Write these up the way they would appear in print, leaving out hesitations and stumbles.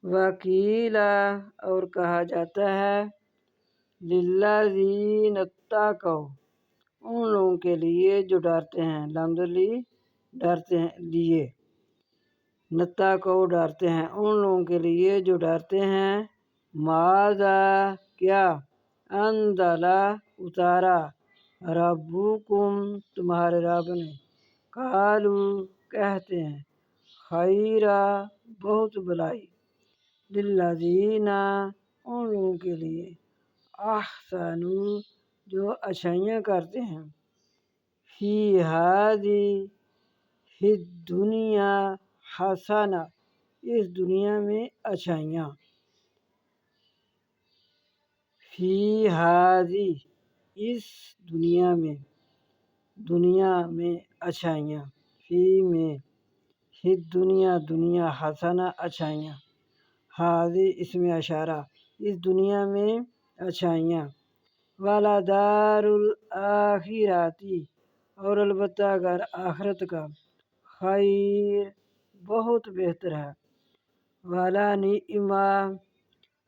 وکیلا اور کہا جاتا ہے للذین اتقوا ان لوگوں کے لیے جو ڈرتے ہیں، لمزلی ڈرتے ہیں لیے، نتقوا ڈرتے ہیں، ان لوگوں کے لیے جو ڈرتے ہیں، ماذا کیا، انزل اتارا، ربکم تمہارے رب نے، قالو کہتے ہیں، خیرا بہت بھلائی، للذین ان لوگوں کے لیے، احسنوا جو اچھائیاں کرتے ہیں، فی ہذہ الدنیا حسنہ اس دنیا میں اچھائیاں، فی ہذہ اس دنیا میں اچھائیاں، فی میں، ہی دنیا دنیا، حسنہ اچھائیاں، ہذہ اس میں اشارہ، اس دنیا میں اچھائیاں، ولدار الآخرۃ اور البتہ گھر آخرت کا، خیر بہت بہتر ہے، ولنعم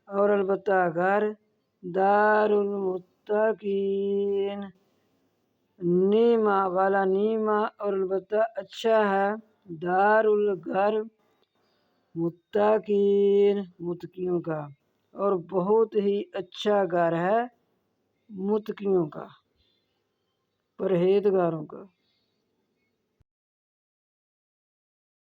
اور البتہ گھر، دار المتقین، نعم ولنعم اور البتہ اچھا ہے، دار الگھر، متقین متقیوں کا، اور بہت ہی اچھا گھر ہے متقیوں کا، پرہیزگاروں کا۔